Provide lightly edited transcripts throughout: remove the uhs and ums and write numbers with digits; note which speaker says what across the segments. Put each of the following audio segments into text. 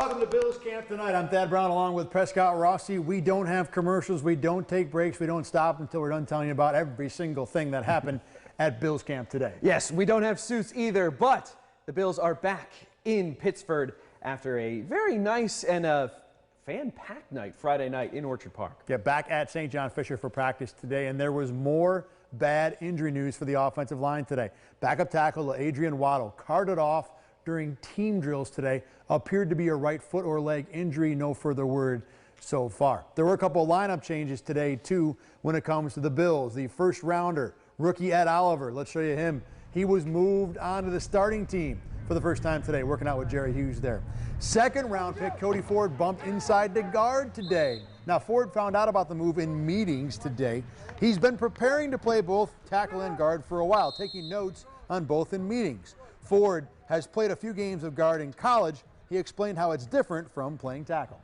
Speaker 1: Welcome to Bills Camp tonight. I'm Thad Brown along with Prescott Rossi. We don't have commercials. We don't take breaks. We don't stop until we're done telling you about every single thing that happened at Bills Camp today.
Speaker 2: Yes, we don't have suits either, but the Bills are back in Pittsford after a very nice and fan-packed night Friday night in Orchard Park.
Speaker 1: Yeah, back at St. John Fisher for practice today, and there was more bad injury news for the offensive line today. Backup tackle Adrian Waddle carted off during team drills today. Appeared to be a right foot or leg injury. No further word so far. There were a couple of lineup changes today, too, when it comes to the Bills. The first rounder, rookie Ed Oliver. Let's show you him. He was moved onto the starting team for the first time today, working out with Jerry Hughes there. Second round pick, Cody Ford, bumped inside the guard today. Now, Ford found out about the move in meetings today. He's been preparing to play both tackle and guard for a while, taking notes on both in meetings. Ford has played a few games of guard in college. He explained how it's different from playing tackle.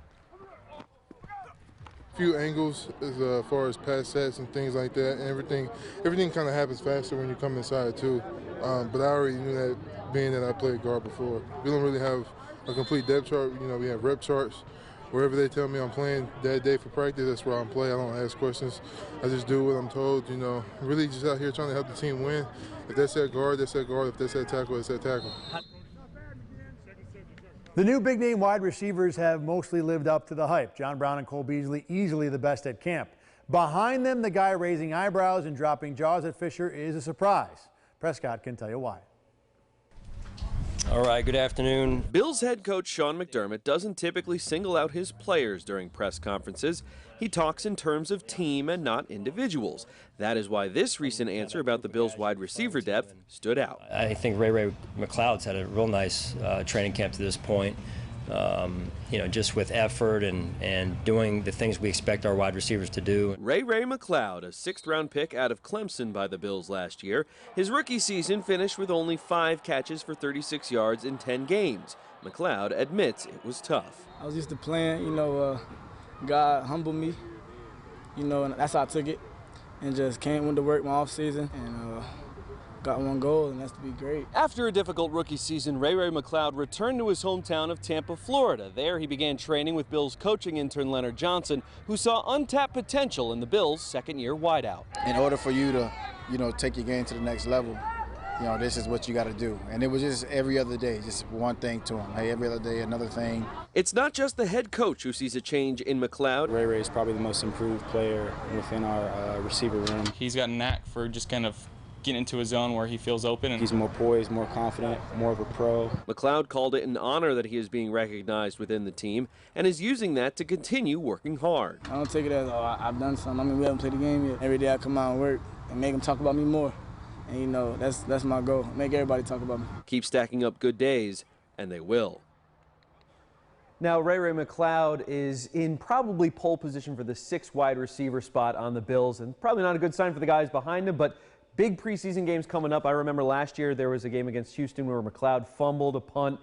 Speaker 3: Few angles as far as pass sets and things like that, and everything kind of happens faster when you come inside too. But I already knew that, being that I played guard before. We don't really have a complete depth chart. You know, we have rep charts. Wherever they tell me I'm playing that day for practice, that's where I'm playing. I don't ask questions. I just do what I'm told. You know, really just out here trying to help the team win. If that's at guard, that's at guard. If that's at tackle, that's at tackle.
Speaker 1: The new big-name wide receivers have mostly lived up to the hype. John Brown and Cole Beasley easily the best at camp. Behind them, the guy raising eyebrows and dropping jaws at Fisher is a surprise. Prescott can tell you why.
Speaker 4: All right, good afternoon.
Speaker 5: Bills head coach Sean McDermott doesn't typically single out his players during press conferences. He talks in terms of team and not individuals. That is why this recent answer about the Bills' wide receiver depth stood out.
Speaker 4: I think Ray McLeod's had a real nice training camp to this point. You know, just with effort and doing the things we expect our wide receivers to do.
Speaker 5: Ray McLeod, a sixth-round pick out of Clemson by the Bills last year. His rookie season finished with only 5 catches for 36 yards in 10 games. McLeod admits it was tough.
Speaker 6: I was used to playing, you know, God humbled me, you know, and that's how I took it. And just went to work my off season and got one goal, and that's to be great.
Speaker 5: After a difficult rookie season, Ray McLeod returned to his hometown of Tampa, Florida. There he began training with Bills coaching intern Leonard Johnson, who saw untapped potential in the Bills' second-year wideout.
Speaker 7: In order for you to, you know, take your game to the next level, you know, this is what you got to do. And it was just every other day, just one thing to him. Hey, every other day, another thing.
Speaker 5: It's not just the head coach who sees a change in McLeod.
Speaker 8: Ray is probably the most improved player within our receiver room.
Speaker 9: He's got a knack for just kind of getting into a zone where he feels open.
Speaker 8: He's more poised, more confident, more of a pro.
Speaker 5: McLeod called it an honor that he is being recognized within the team and is using that to continue working hard.
Speaker 6: I don't take it as, oh, I've done something. I mean, we haven't played the game yet. Every day I come out and work and make them talk about me more. And, you know, that's my goal, make everybody talk about me.
Speaker 5: Keep stacking up good days, and they will.
Speaker 2: Now, Ray McLeod is in probably pole position for the 6th wide receiver spot on the Bills, and probably not a good sign for the guys behind him, but big preseason games coming up. I remember last year there was a game against Houston where McLeod fumbled a punt.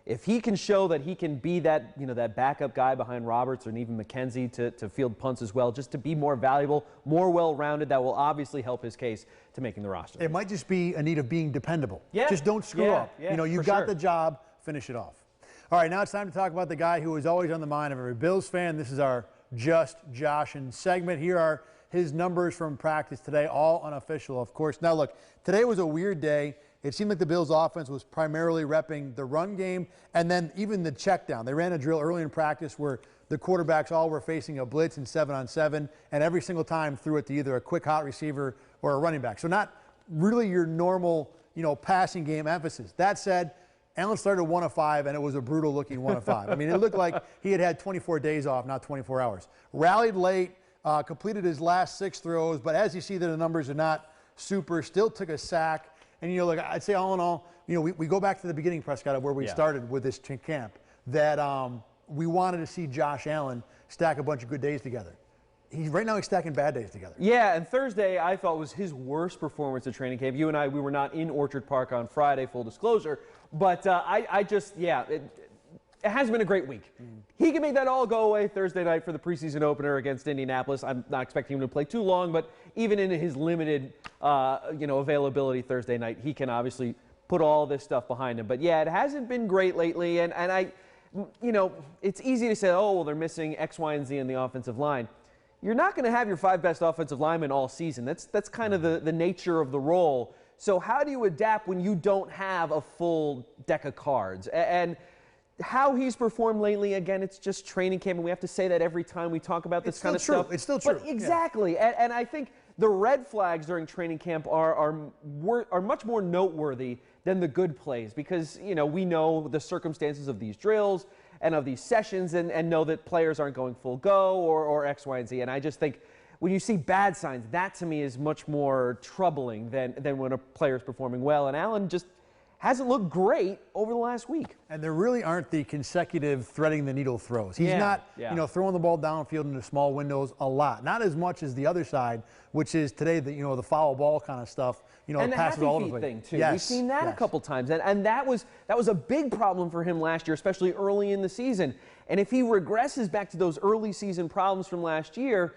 Speaker 2: If he can show that he can be that, you know, that backup guy behind Roberts or even McKenzie to field punts as well, just to be more valuable, more well-rounded, that will obviously help his case to making the roster.
Speaker 1: It might just be a need of being dependable.
Speaker 2: Yeah.
Speaker 1: Just don't screw up.
Speaker 2: Yeah,
Speaker 1: you know, you've got the job, finish it off. All right, now it's time to talk about the guy who is always on the mind of every Bills fan. This is our Just Joshin' segment. Here are his numbers from practice today, all unofficial, of course. Now, look, today was a weird day. It seemed like the Bills' offense was primarily repping the run game and then even the check down. They ran a drill early in practice where the quarterbacks all were facing a blitz in 7-on-7, and every single time threw it to either a quick hot receiver or a running back. So not really your normal, you know, passing game emphasis. That said, Allen started 1 of 5, and it was a brutal-looking 1 of 5. I mean, it looked like he had 24 days off, not 24 hours. Rallied late. Completed his last 6 throws, but as you see that the numbers are not super, still took a sack. And, you know, look, I'd say all in all, you know, we go back to the beginning, Prescott, of where we started with this camp, that we wanted to see Josh Allen stack a bunch of good days together. Right now he's stacking bad days together.
Speaker 2: Yeah, and Thursday I thought was his worst performance at training camp. You and I, we were not in Orchard Park on Friday, full disclosure, but it hasn't been a great week. He can make that all go away Thursday night for the preseason opener against Indianapolis. I'm not expecting him to play too long, but even in his limited availability Thursday night, he can obviously put all this stuff behind him. But yeah, it hasn't been great lately, and you know, it's easy to say, oh, well, they're missing X, Y, and Z in the offensive line. You're not going to have your 5 best offensive linemen all season. That's kind of the nature of the role. So how do you adapt when you don't have a full deck of cards? And how he's performed lately, again, it's just training camp, and we have to say that every time we talk about this kind of stuff.
Speaker 1: It's still true.
Speaker 2: But exactly. Yeah. And I think the red flags during training camp are much more noteworthy than the good plays, because, you know, we know the circumstances of these drills and of these sessions, and know that players aren't going full go or X, Y, and Z. And I just think when you see bad signs, that to me is much more troubling than when a player is performing well. And Allen just hasn't looked great over the last week.
Speaker 1: And there really aren't the consecutive threading the needle throws. He's not, you know, throwing the ball downfield into small windows a lot. Not as much as the other side, which is today the, you know, the foul ball kind of stuff. You know,
Speaker 2: and the
Speaker 1: passes
Speaker 2: happy
Speaker 1: all
Speaker 2: feet
Speaker 1: over the
Speaker 2: thing
Speaker 1: place.
Speaker 2: too.
Speaker 1: Yes.
Speaker 2: We've seen that a couple times, and that was a big problem for him last year, especially early in the season. And if he regresses back to those early season problems from last year,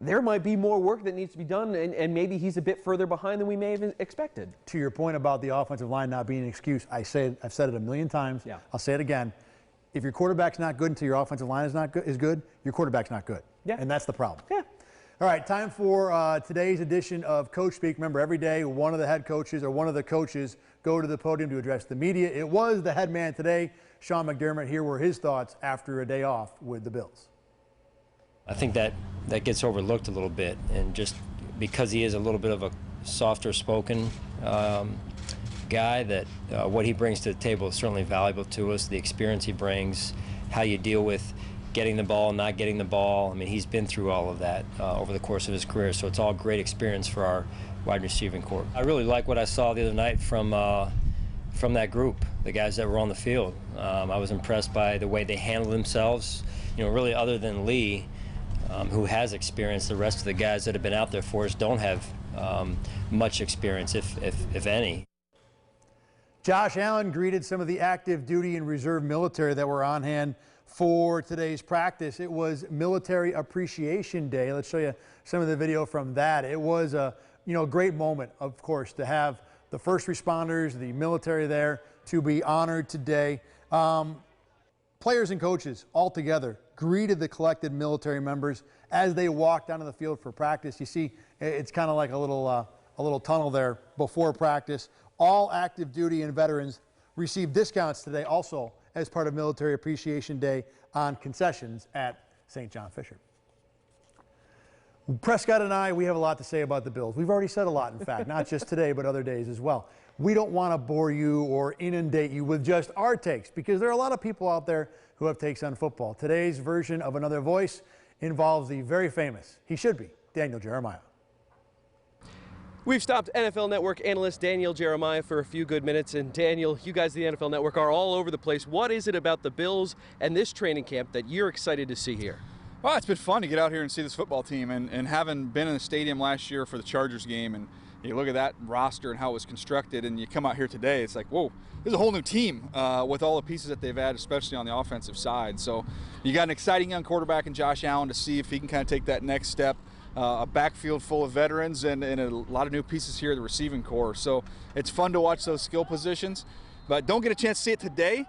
Speaker 2: there might be more work that needs to be done, and maybe he's a bit further behind than we may have expected.
Speaker 1: To your point about the offensive line not being an excuse, I've said it a million times.
Speaker 2: Yeah.
Speaker 1: I'll say it again. If your quarterback's not good until your offensive line is good, your quarterback's not good.
Speaker 2: Yeah.
Speaker 1: And that's the problem.
Speaker 2: Yeah.
Speaker 1: All right, time for today's edition of Coach Speak. Remember, every day one of the head coaches or one of the coaches go to the podium to address the media. It was the head man today, Sean McDermott. Here were his thoughts after a day off with the Bills.
Speaker 4: I think that gets overlooked a little bit, and just because he is a little bit of a softer spoken guy, that what he brings to the table is certainly valuable to us. The experience he brings, how you deal with getting the ball, not getting the ball. I mean, he's been through all of that over the course of his career, so it's all great experience for our wide receiving corps. I really like what I saw the other night from that group, the guys that were on the field. I was impressed by the way they handled themselves. You know, really, other than Lee, who has experience, the rest of the guys that have been out there for us don't have much experience, if any.
Speaker 1: Josh Allen greeted some of the active duty and reserve military that were on hand for today's practice. It was Military Appreciation Day. Let's show you some of the video from that. It was a great moment, of course, to have the first responders, the military there, to be honored today. Players and coaches all together greeted the collected military members as they walked onto the field for practice. You see, it's kind of like a little tunnel there before practice. All active duty and veterans received discounts today also as part of Military Appreciation Day on concessions at St. John Fisher. Prescott and I, we have a lot to say about the Bills. We've already said a lot, in fact, not just today, but other days as well. We don't want to bore you or inundate you with just our takes, because there are a lot of people out there who have takes on football. Today's version of Another Voice involves the very famous, he should be, Daniel Jeremiah.
Speaker 5: We've stopped NFL Network analyst Daniel Jeremiah for a few good minutes. And Daniel, you guys at the NFL Network are all over the place. What is it about the Bills and this training camp that you're excited to see here?
Speaker 10: Well, it's been fun to get out here and see this football team. And having been in the stadium last year for the Chargers game, and you look at that roster and how it was constructed, and you come out here today, it's like, whoa, there's a whole new team with all the pieces that they've added, especially on the offensive side. So you got an exciting young quarterback in Josh Allen to see if he can kind of take that next step. A backfield full of veterans and a lot of new pieces here at the receiving corps. So it's fun to watch those skill positions, but don't get a chance to see it today.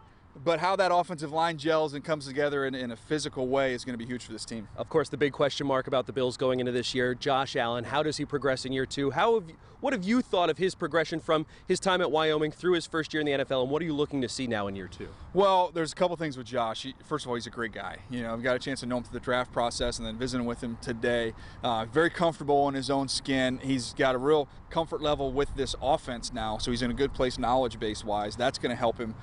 Speaker 10: But how that offensive line gels and comes together in a physical way is going to be huge for this team.
Speaker 5: Of course, the big question mark about the Bills going into this year, Josh Allen, how does he progress in year two? What have you thought of his progression from his time at Wyoming through his first year in the NFL, and what are you looking to see now in year two?
Speaker 10: Well, there's a couple things with Josh. First of all, he's a great guy. You know, I've got a chance to know him through the draft process and then visiting with him today. Very comfortable in his own skin. He's got a real comfort level with this offense now, so he's in a good place knowledge base-wise. That's going to help him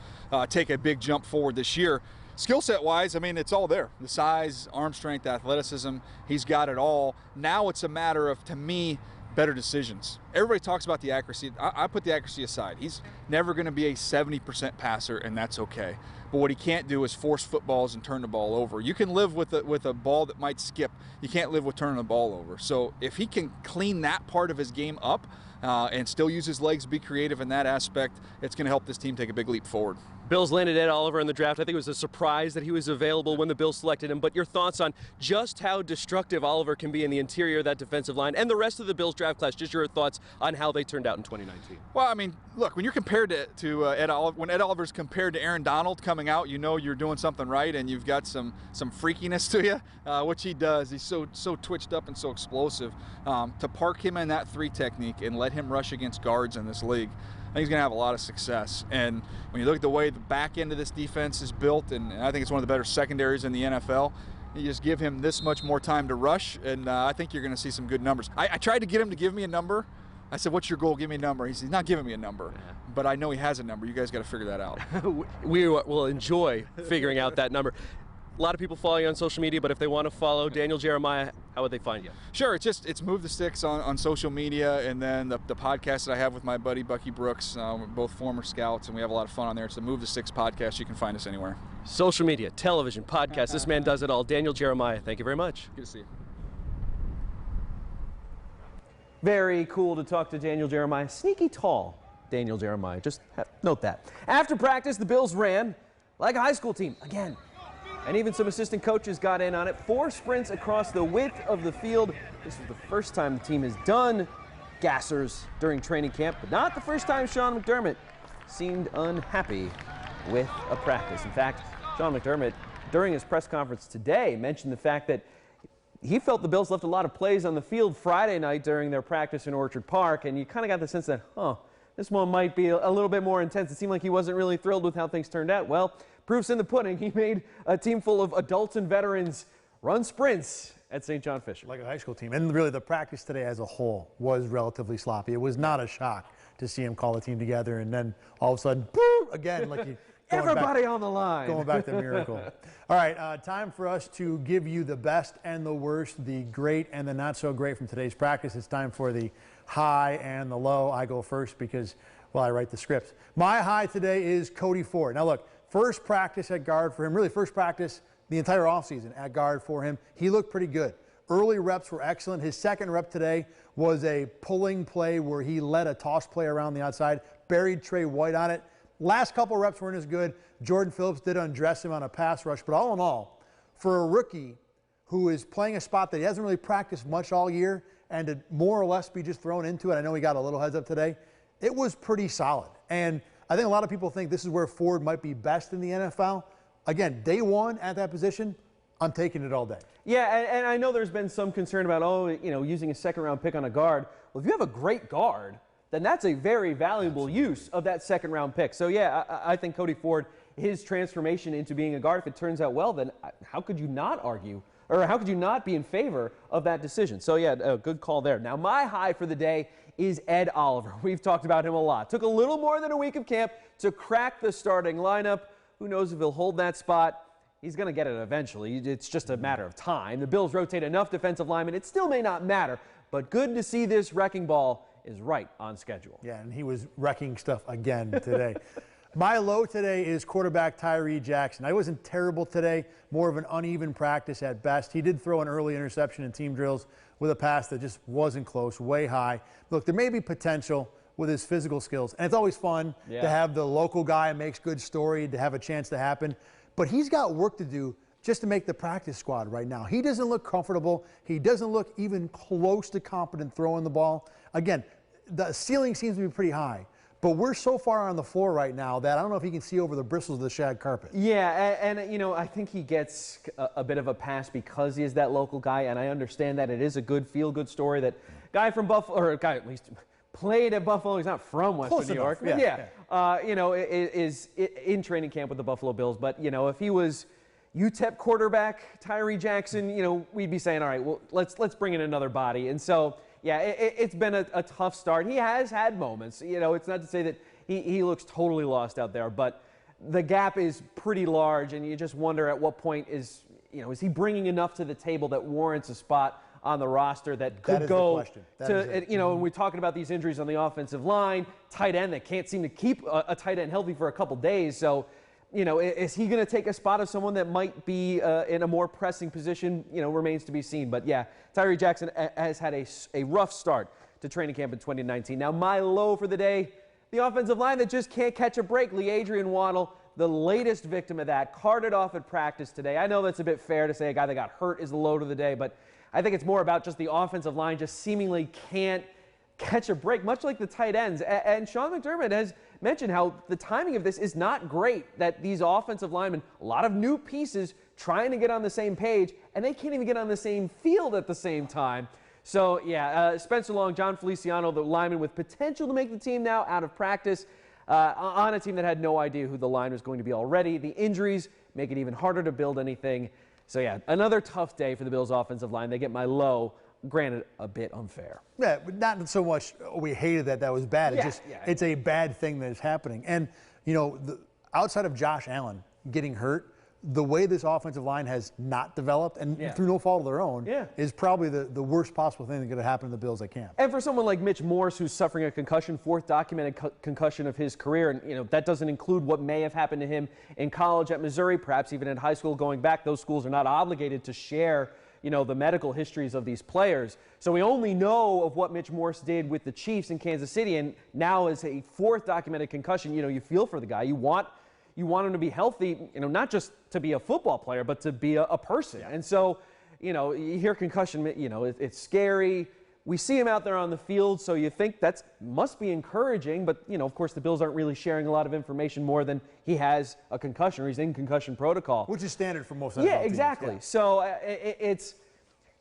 Speaker 10: take a big jump forward this year. Skill set wise, I mean, it's all there. The size, arm strength, athleticism, he's got it all. Now it's a matter of, to me, better decisions. Everybody talks about the accuracy. I put the accuracy aside. He's never going to be a 70% passer, and that's okay. But what he can't do is force footballs and turn the ball over. You can live with a ball that might skip. You can't live with turning the ball over. So if he can clean that part of his game up and still use his legs, be creative in that aspect, it's going to help this team take a big leap forward.
Speaker 5: Bills landed Ed Oliver in the draft. I think it was a surprise that he was available when the Bills selected him, but your thoughts on just how destructive Oliver can be in the interior of that defensive line and the rest of the Bills draft class, just your thoughts thoughts on how they turned out in 2019.
Speaker 10: Well, I mean, look, when you're compared to Ed Oliver, when Ed Oliver's compared to Aaron Donald coming out, you know you're doing something right, and you've got some freakiness to you, which he does. He's so twitched up and so explosive. To park him in that 3 technique and let him rush against guards in this league, I think he's going to have a lot of success. And when you look at the way the back end of this defense is built, and I think it's one of the better secondaries in the NFL, you just give him this much more time to rush, and I think you're going to see some good numbers. I tried to get him to give me a number. I said, what's your goal? Give me a number. He's not giving me a number, but I know he has a number. You guys got to figure that out.
Speaker 5: We will enjoy figuring out that number. A lot of people follow you on social media, but if they want to follow Daniel Jeremiah, how would they find you?
Speaker 10: Sure, it's Move the Sticks on social media, and then the podcast that I have with my buddy Bucky Brooks. We're both former scouts, and we have a lot of fun on there. It's the Move the Sticks podcast. You can find us anywhere.
Speaker 5: Social media, television, podcast. This man does it all. Daniel Jeremiah, thank you very much.
Speaker 10: Good to see you.
Speaker 2: Very cool to talk to Daniel Jeremiah. Sneaky tall, Daniel Jeremiah. Just note that. After practice, the Bills ran like a high school team again. And even some assistant coaches got in on it. 4 sprints across the width of the field. This was the first time the team has done gassers during training camp, but not the first time Sean McDermott seemed unhappy with a practice. In fact, Sean McDermott, during his press conference today, mentioned the fact that he felt the Bills left a lot of plays on the field Friday night during their practice in Orchard Park, and you kind of got the sense that, this one might be a little bit more intense. It seemed like he wasn't really thrilled with how things turned out. Well, proof's in the pudding. He made a team full of adults and veterans run sprints at St. John Fisher.
Speaker 1: Like a high school team. And really the practice today as a whole was relatively sloppy. It was not a shock to see him call the team together and then all of a sudden, boom, again, like you.
Speaker 2: Everybody on the line.
Speaker 1: Going back to Miracle. All right, time for us to give you the best and the worst, the great and the not so great from today's practice. It's time for the high and the low. I go first because, well, I write the scripts. My high today is Cody Ford. Now look, first practice at guard for him, really first practice the entire offseason at guard for him. He looked pretty good. Early reps were excellent. His second rep today was a pulling play where he led a toss play around the outside, buried Trey White on it. Last couple reps weren't as good. Jordan Phillips did undress him on a pass rush, but all in all, for a rookie who is playing a spot that he hasn't really practiced much all year and to more or less be just thrown into it, I know he got a little heads up today, it was pretty solid. And I think a lot of people think this is where Ford might be best in the NFL. Again, day one at that position, I'm taking it all day.
Speaker 2: Yeah, and I know there's been some concern about, using a second-round pick on a guard. Well, if you have a great guard, then that's a very valuable use of that second-round pick. So, yeah, I think Cody Ford, his transformation into being a guard, if it turns out well, then how could you not argue, or how could you not be in favor of that decision? So, yeah, a good call there. Now, my high for the day is Ed Oliver. We've talked about him a lot. Took a little more than a week of camp to crack the starting lineup. Who knows if he'll hold that spot? He's going to get it eventually. It's just a matter of time. The Bills rotate enough defensive linemen. It still may not matter, but good to see this wrecking ball is right on schedule.
Speaker 1: Yeah, and he was wrecking stuff again today. My low today is quarterback Tyree Jackson. I wasn't terrible today, more of an uneven practice at best. He did throw an early interception in team drills with a pass that just wasn't close, way high. Look, there may be potential with his physical skills, and it's always fun to have the local guy who makes good story, to have a chance to happen. But he's got work to do just to make the practice squad right now. He doesn't look comfortable. He doesn't look even close to competent throwing the ball. Again, the ceiling seems to be pretty high, but we're so far on the floor right now that I don't know if he can see over the bristles of the shag carpet.
Speaker 2: Yeah, and I think he gets a bit of a pass because he is that local guy, and I understand that it is a good feel-good story that guy from Buffalo, or a guy at least played at Buffalo, he's not from Western New York, is in training camp with the Buffalo Bills. But, if he was UTEP quarterback Tyree Jackson, we'd be saying, all right, well, let's bring in another body. And so, yeah, it's been a tough start. He has had moments. It's not to say that he looks totally lost out there, but the gap is pretty large, and you just wonder at what point is he bringing enough to the table that warrants a spot on the roster that could go to, when we're talking about these injuries on the offensive line, tight end that can't seem to keep a tight end healthy for a couple days. So, is he going to take a spot of someone that might be in a more pressing position, remains to be seen. But, yeah, Tyree Jackson has had a rough start to training camp in 2019. Now, my low for the day, the offensive line that just can't catch a break. Adrian Waddle, the latest victim of that, carted off at practice today. I know that's a bit fair to say a guy that got hurt is the low of the day, but I think it's more about just the offensive line just seemingly can't catch a break, much like the tight ends. And Sean McDermott has mentioned how the timing of this is not great, that these offensive linemen, a lot of new pieces trying to get on the same page, and they can't even get on the same field at the same time. So, yeah, Spencer Long, John Feliciano, the lineman with potential to make the team now out of practice, on a team that had no idea who the line was going to be already. The injuries make it even harder to build anything. So, yeah, another tough day for the Bills' offensive line. They get my low, granted, a bit unfair.
Speaker 1: Yeah, but not so much we hated that was bad. It's it's a bad thing that is happening. And, you know, outside of Josh Allen getting hurt, the way this offensive line has not developed, and through no fault of their own, is probably the worst possible thing that could have happened to the Bills at camp.
Speaker 2: And for someone like Mitch Morse, who's suffering a concussion, fourth documented concussion of his career, and, you know, that doesn't include what may have happened to him in college at Missouri, perhaps even in high school going back. Those schools are not obligated to share, you know, the medical histories of these players. So we only know of what Mitch Morse did with the Chiefs in Kansas City, and now as a fourth documented concussion, you know, you feel for the guy. You want him to be healthy, you know, not just to be a football player, but to be a person. And so, you know, you hear concussion, you know, it's scary. We see him out there on the field, so you think that must be encouraging. But, you know, of course, the Bills aren't really sharing a lot of information more than he has a concussion or he's in concussion protocol.
Speaker 1: Which is standard for most NFL
Speaker 2: teams.
Speaker 1: Exactly.
Speaker 2: Yeah. So it's,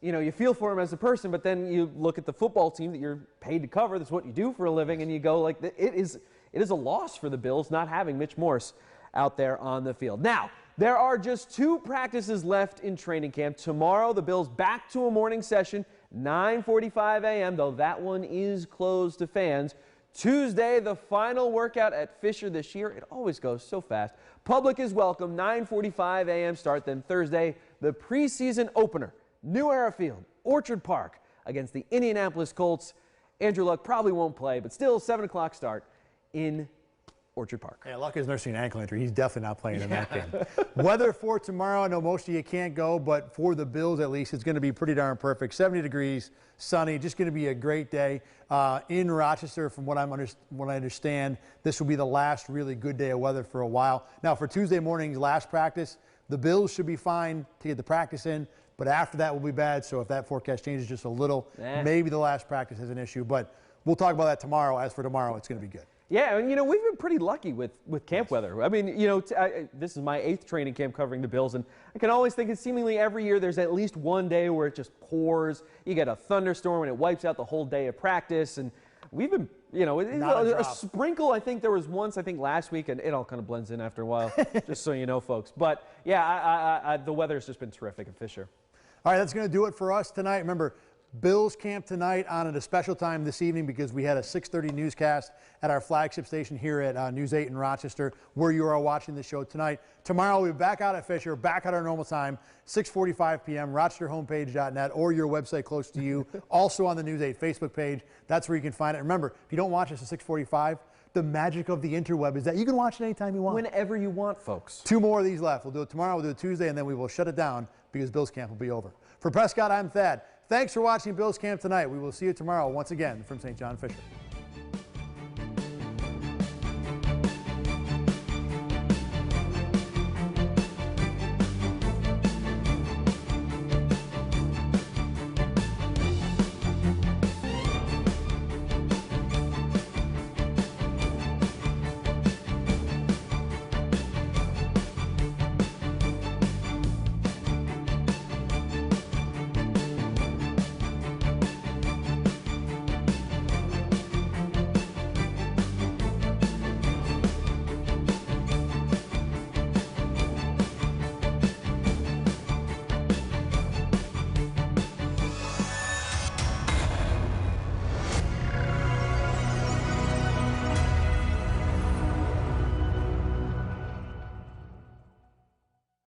Speaker 2: you know, you feel for him as a person, but then you look at the football team that you're paid to cover. That's what you do for a living, and you go like, it is a loss for the Bills not having Mitch Morse out there on the field. Now, there are just 2 practices left in training camp. Tomorrow, the Bills back to a morning session, 9:45 a.m., though that one is closed to fans. Tuesday, the final workout at Fisher this year. It always goes so fast. Public is welcome, 9:45 a.m. start. Then Thursday, the preseason opener, New Era Field, Orchard Park, against the Indianapolis Colts. Andrew Luck probably won't play, but still 7 o'clock start in Orchard Park.
Speaker 1: Yeah, Luck is nursing an ankle injury. He's definitely not playing in that game. Weather for tomorrow, I know most of you can't go, but for the Bills at least, it's going to be pretty darn perfect. 70 degrees, sunny, just going to be a great day. In Rochester, from what I understand, this will be the last really good day of weather for a while. Now, for Tuesday morning's last practice, the Bills should be fine to get the practice in, but after that will be bad. So if that forecast changes just a little, maybe the last practice is an issue. But we'll talk about that tomorrow. As for tomorrow, it's going to be good.
Speaker 2: Yeah, and, you know, we've been pretty lucky with camp weather. I mean, you know, this is my 8th training camp covering the Bills, and I can always think that seemingly every year there's at least one day where it just pours. You get a thunderstorm, and it wipes out the whole day of practice. And we've been, you know, a sprinkle, I think there was once, I think last week, and it all kind of blends in after a while, just so you know, folks. But, yeah, the weather's just been terrific at Fisher.
Speaker 1: All right, that's going to do it for us tonight. Remember, Bills camp tonight on at a special time this evening because we had a 6:30 newscast at our flagship station here at News 8 in Rochester, where you are watching the show tonight. Tomorrow we'll be back out at Fisher, back at our normal time, 6:45 p.m., rochesterhomepage.net, or your website close to you. Also on the News 8 Facebook page. That's where you can find it. Remember, if you don't watch us at 6:45, the magic of the interweb is that you can watch it anytime you want.
Speaker 2: Whenever you want, folks.
Speaker 1: 2 more of these left. We'll do it tomorrow, we'll do it Tuesday, and then we will shut it down because Bills camp will be over. For Prescott, I'm Thad. Thanks for watching Bills Camp tonight. We will see you tomorrow once again from St. John Fisher.